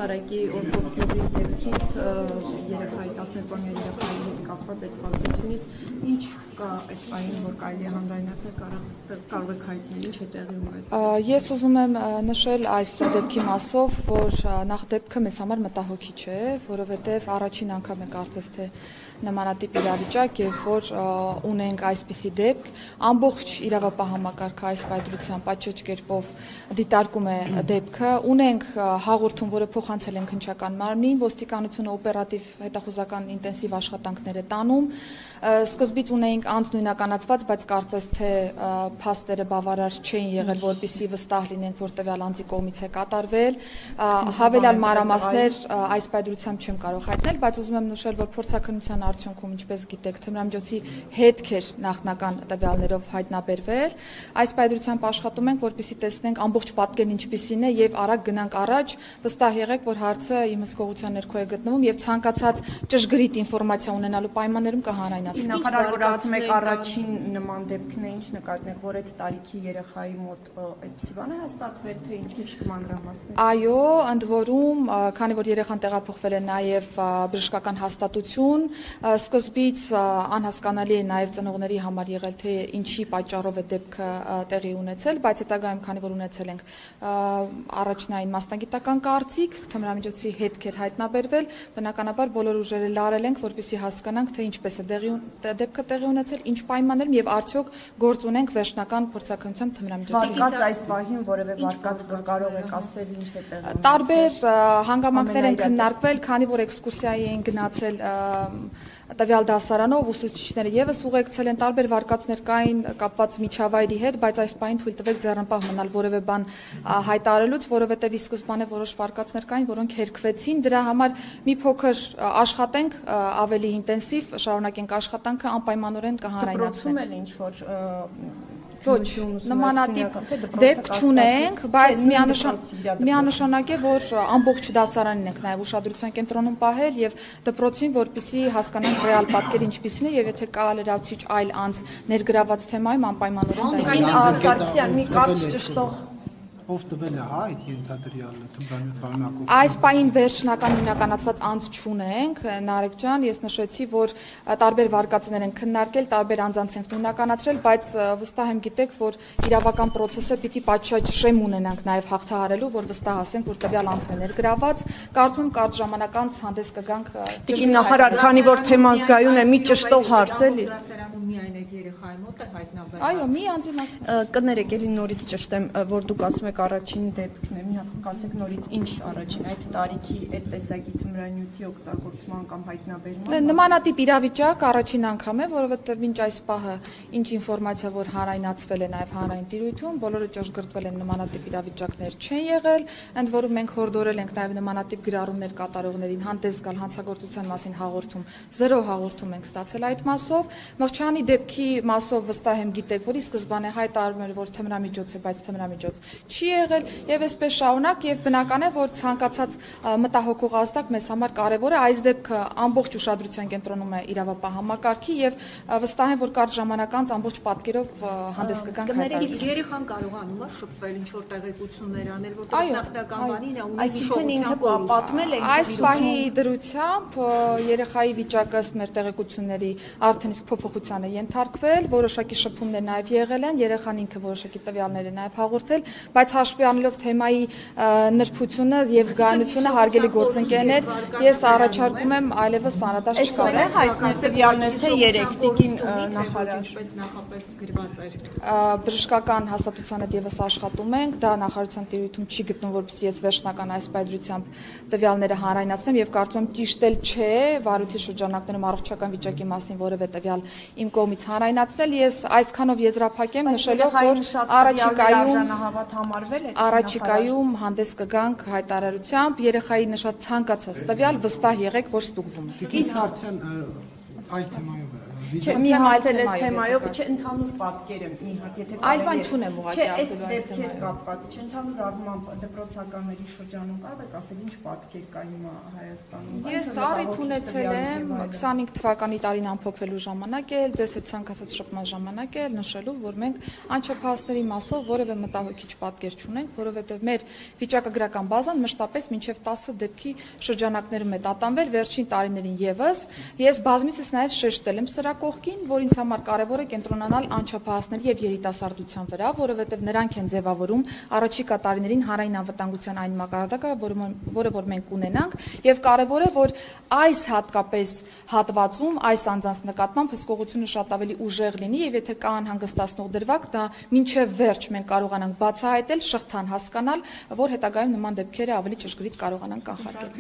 տարեկի օրգոդյովի դեպքից երեխայի 12-ամյա երեխայի հետ կապված այդ պատմությունից ինչ կա այս պահին, որ կարելի է հանրայնացնել, կարող եք հայտնել, ինչ է տեղի ունեցել։ Ես ուզում եմ նշել այս դեպքի մասով, որ նախ դեպքը մեզ համար մտահոգիչ է, որովհետև առաջին անգամ է կարծես թե նմանատիպ իրավիճակ, երբ որ ունենք այսպիսի դեպք, ամբողջ իրավապահ այս պայծրությամբ աչոճ կերպով դիտարկում է դեպքը, ունենք հաղորդում, որը փոխանցել են քննչական մարմնին, ոստիկանությունը օպերատիվ հետախուզական ինտենսիվ աշխատանքներ է տանում, սկզբից ունեինք անձնույնականացված, բայց կարծես թե փաստերը բավարար չէին եղել, որպեսզի վստահ լինենք, որ տվյալ անձի կողմից է կատարվել, հավելյալ մանրամասներ այս պայծրությամբ չեմ կարող հայտնել, բայց ուզում եմ նշել, որ փորձաքննության արդյունքում, ինչպես գիտեք, թմրամիջոցի հետքեր նախնական տվյալներով հայտնաբերվել, այս պայծրությամբ աշխատում ենք, որպեսզի տեսնենք ամբողջ պատկերն ինչպիսին է եւ արագ գնանք առաջ, վստահ եղեք, որ հարցը իմ հսկողության ներքո է գտնվում եւ ցանկացած ճշգրիտ ինֆորմացիա ունենալու պայմաններում կհանրայնացվի։ Նախարար, որ ասում եք առաջին նման դեպքն է, ինչ նկատենք, որ այդ տարիքի երեխայի մոտ այդպիսի բան է հաստատվել, թե ինչ մանրամասներ։ Այո, ընդ որում, քանի որ երեխան տեղափոխվել է նաեւ բժշկական հաստատություն, սկզբից անհասկանալի է նաեւ ծնողների համար եղել, թե ինչի պատճառով է դեպքը տեղի ունեցել, բայց հետագայում, քանի որ ունեցել ենք առաջնային մասնագիտական կարծիք, թմրամիջոցի հետքեր հայտնաբերվել, բնականաբար բոլոր ուժերը լարել ենք, որպեսզի հասկանանք, թե ինչպես է դեպքը տեղի ունեցել, ինչ պայմաններում եւ արդյոք գործ ունենք վերջնական փորձաքննությամբ թմրամիջոցի։ Վարկած այս պահին որևէ վարկած կարող եք ասել ինչ է տեղի ունեցել։ Տարբեր հանգամանքներ են քննարկվել, քանի որ էքսկուրսիայի էին գնացել տվյալ դասարանով, ուսուցիչները եւս ուղեկցել են, տարբեր վարկածներ կային կապված միջավայրի հետ, բայց այս պահին թույլ տվեք ձեռնպահ մնալ որևէ բան հայտարարելուց, որովհետեւ ի սկզբանե որոշ վարկածներ կային, որոնք հերքվեցին, դրա համար մի փոքր աշխատենք ավելի ինտենսիվ, շարունակենք աշխատանքը, անպայմանորեն կհանրայնացնենք։ Դպրոցում էլ ինչ որ Ոչ, նմանատիպ դեպք չունենք, բայց միանշանակ է, որ ամբողջ դասարանին ենք նաև ուշադրության կենտրոնում պահել եւ դպրոցին, որպեսզի հասկանանք ռեալ պատկերը ինչպիսին է եւ եթե կա լրացուցիչ այլ անձ ներգրաված թեմայում անպայմանորեն Սարգսյան, մի կարճ ճշտող ով տվել է այդ ենթադրյալը թմրամիտ բանակով։ Այս պահին վերջնական նույնականացված անձ չունենք, Նարեկ ջան, ես նշեցի, որ տարբեր վարկածներ են քննարկել, տարբեր անձանց ենք նույնականացրել, բայց վստահ եմ գիտեք, որ իրավական process-ը պիտի պատշաճ շեմ ունենանք նաև հաղթահարելու, որ վստահ ասենք, որ տվյալ անձն է ներգրաված, կարծում եմ կարճ ժամանակ անց հանդես կգանք։ Տիկին նախարար, քանի որ թեման զգայուն է, մի ճշտող հարց էլի։ Միայն այդ երեխայի մոտ է հայտնաբերվել։ Այո, մի անձի մասին։ Կներեք, էլի նորից ճշտեմ, որ դուք ասում եք առաջին դեպքն է, մի հատ կասեք նորից ինչ առաջին այդ տարիքի այդ տեսակի թմրանյութի օգտագործման կամ հայտնաբերման։ Նմանատիպ իրավիճակ առաջին անգամ է, որովհետև մինչ այս պահը ինչ ինֆորմացիա որ հանրայնացվել է նաև հանրային տիրույթում, բոլորը ճշգրտվել են նմանատիպ իրավիճակներ չեն եղել, ընդ որում մենք հորդորել ենք նաև նմանատիպ գրառումներ կատարողներին հանդես գալ հանցագործության մասին հաղորդում, 0 հաղորդում ենք ստացել այդ մասով, Մղջյանի դեպքի մասով վստահ եմ գիտեք, որ ի սկզբանե հայտարարվում էր, որ թմրամիջոց է, բայց թմրամիջոց չի եղել եւ այսպես շարունակ եւ բնական է, որ ցանկացած մտահոգող ազդակ մեզ համար կարեւոր է, այս դեպքը ամբողջ ուշադրության կենտրոնում է իրավապահ համակարգի եւ վստահ եմ, որ կարճ ժամանակ անց ամբողջ պատկերով հանդես կգանք հայտարարել։ Իսկ երեխան կարողանում է շփվել ինչ որ տեղեկություններ անել, որտեղ նախնական բանին է ունի Այսինքն պատմել եք այս պահի դրությամբ երեխայի վիճակը ըստ մեր տեղեկությունների արդեն իսկ փոփոխության է ենթարկվել, որոշակի շփումներ նաև եղել են, երեխան ինքը որոշակի տվյալներ է նաև հաղորդել, բայց հաշվի առնելով թեմայի նրբությունը եւ զգայունությունը հարգելի գործընկերներ, ես առաջարկում եմ այլևս անդրադարձ չկալ։ Հայտնի տվյալներ թե 3 տիկին նախարար ինչպես նախապես գրված էր։ Բժշկական հաստատության հետ եւս աշխատում ենք, դա նախարարության տիրույթում չի գտնվում, որպեսզի ես վերջնական այս պայծրությամբ տվյալները հանրայնացնեմ եւ կարծում եմ ճիշտ էլ չէ վարույթի շրջանակներում առողջական վիճակի մասին որևէ տվյալ իմ կողմից հանրայնացնել, ես այսքանով եզրափակեմ նշելով, որ առաջիկայում հանդես կգանք հայտարարությամբ երեխայի նշած ցանկացած տվյալ վստահ եղեք, որ ստուգվում է։ Տիկին Սարգսյան այլ թեմայով Չէ, մի այլ այլ թեմայով թեմայով, եթե չէ, ընդհանուր պատկերը, իհարկե, եթե Այլ բան չունեմ ուղղակի ասելու այս դեպքեր թեմայով։ կապված, չէ, ընդհանուր առմամբ դպրոցականների շրջանում կարող եք ասել ինչ պատկեր կա հիմա Հայաստանում։ Ես առիթ ունեցել եմ 25 թվականի տարին ամփոփելու ժամանակ էլ, ձեզ հետ ցանկացած շփման ժամանակ էլ նշելու, որ մենք անչափահասների մասով որևէ մտահոգիչ պատկեր չունենք, որովհետև մեր վիճակագրական բազան մշտապես մինչև 10 դեպքի շրջանակներում է տատանվել վերջին տարիներին եւս։ Ես բազմիցս նաև շեշտել եմ սրա կողքին, որ ինձ համար կարևոր է կենտրոնանալ անչափահասների եւ երիտասարդության վրա, որովհետեւ նրանք են ձևավորում առաջիկա տարիներին հանրային անվտանգության այն մակարդակը, որը որ մենք ունենանք, եւ կարևոր է, որ այս հատկապես հատվածում այս անձանց նկատմամբ հսկողությունը շատ ավելի ուժեղ լինի եւ եթե կա անհանգստացնող դրվագ, դա մինչեւ վերջ մենք կարողանանք բացահայտել, շղթան հասկանալ, որ հետագայում նման դեպքերը ավելի ճշգրիտ կարողանանք կանխարգելել։